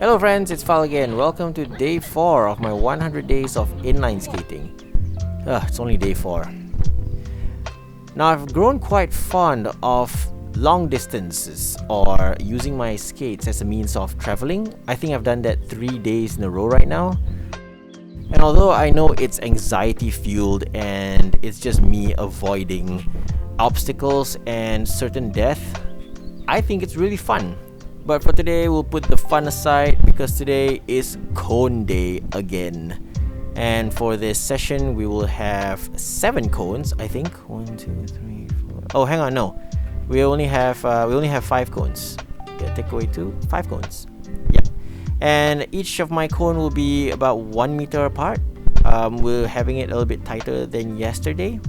Hello friends, it's Fal again. Welcome to day 4 of my 100 days of inline skating. It's only day 4. Now I've grown quite fond of long distances or using my skates as a means of traveling. I think I've done that 3 days in a row right now. And although I know it's anxiety fueled and it's just me avoiding obstacles and certain death, I think it's really fun. But for today, we'll put the fun aside because today is cone day again. And for this session, we will have 7 cones, I think. 1, 2, 3, 4. Oh, hang on, no. We only have 5 cones. Yeah, take away 2, 5 cones. Yeah. And each of my cone will be about 1 meter apart. We're having it a little bit tighter than yesterday.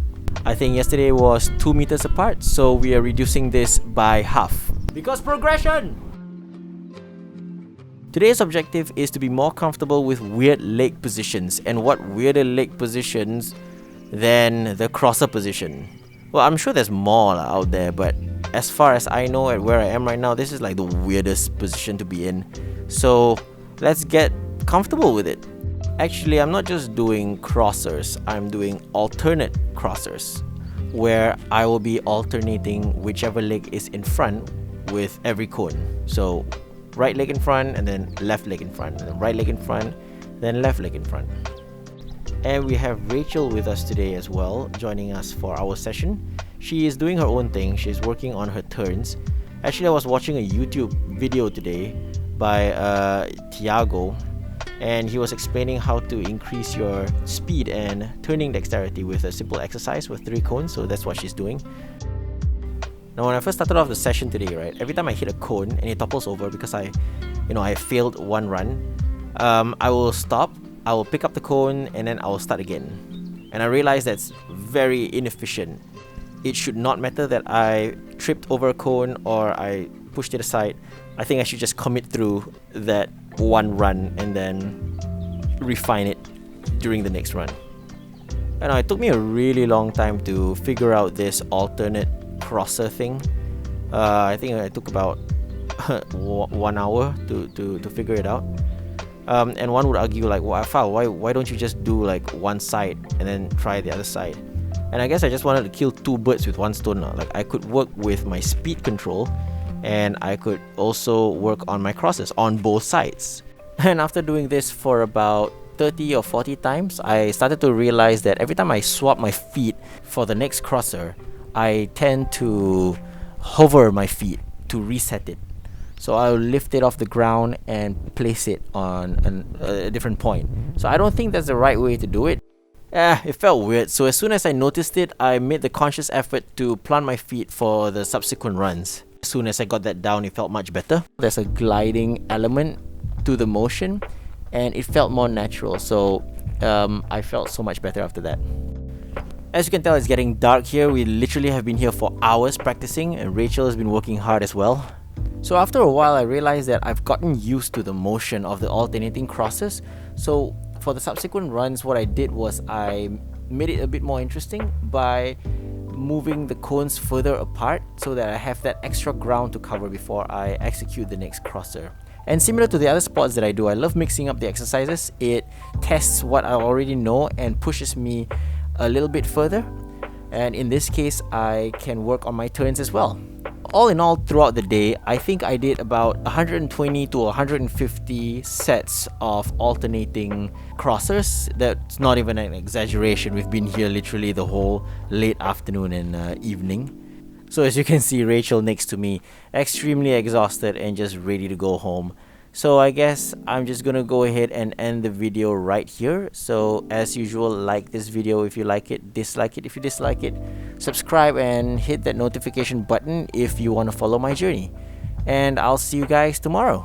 I think yesterday was 2 meters apart, so we are reducing this by half. Because progression! Today's objective is to be more comfortable with weird leg positions, and what weirder leg positions than the crosser position. Well, I'm sure there's more out there, but as far as I know at where I am right now, this is like the weirdest position to be in. So let's get comfortable with it. Actually, I'm not just doing crossers, I'm doing alternate crossers, where I will be alternating whichever leg is in front with every cone. So right leg in front, and then left leg in front, and then right leg in front, then left leg in front. And we have Rachel with us today as well, joining us for our session. She is doing her own thing. She's working on her turns. Actually, I was watching a YouTube video today by Tiago, and he was explaining how to increase your speed and turning dexterity with a simple exercise with 3 cones. So that's what she's doing. Now, when I first started off the session today, right, every time I hit a cone and it topples over because I failed one run, I will stop, I will pick up the cone, and then I will start again. And I realized that's very inefficient. It should not matter that I tripped over a cone or I pushed it aside. I think I should just commit through that one run and then refine it during the next run. And it took me a really long time to figure out this alternate crosser thing. I think it took about 1 hour to figure it out. And one would argue like, why don't you just do like one side and then try the other side? And I guess I just wanted to kill 2 birds with 1 stone now. Like, I could work with my speed control, and I could also work on my crosses on both sides. And after doing this for about 30 or 40 times, I started to realize that every time I swap my feet for the next crosser, I tend to hover my feet to reset it. So I'll lift it off the ground and place it on a different point. So I don't think that's the right way to do it. It felt weird. So as soon as I noticed it, I made the conscious effort to plant my feet for the subsequent runs. As soon as I got that down, it felt much better. There's a gliding element to the motion, and it felt more natural. So I felt so much better after that. As you can tell, it's getting dark here. We literally have been here for hours practicing, and Rachel has been working hard as well. So after a while, I realized that I've gotten used to the motion of the alternating crosses. So for the subsequent runs, what I did was I made it a bit more interesting by moving the cones further apart so that I have that extra ground to cover before I execute the next crosser. And similar to the other sports that I do, I love mixing up the exercises. It tests what I already know and pushes me a little bit further, and in this case I can work on my turns as well. All in all, throughout the day, I think I did about 120 to 150 sets of alternating crossers. That's not even an exaggeration. We've been here literally the whole late afternoon and evening. So as you can see, Rachel next to me, extremely exhausted and just ready to go home. So I guess I'm just gonna go ahead and end the video right here. So as usual, like this video if you like it, dislike it if you dislike it, subscribe and hit that notification button if you want to follow my journey. And I'll see you guys tomorrow.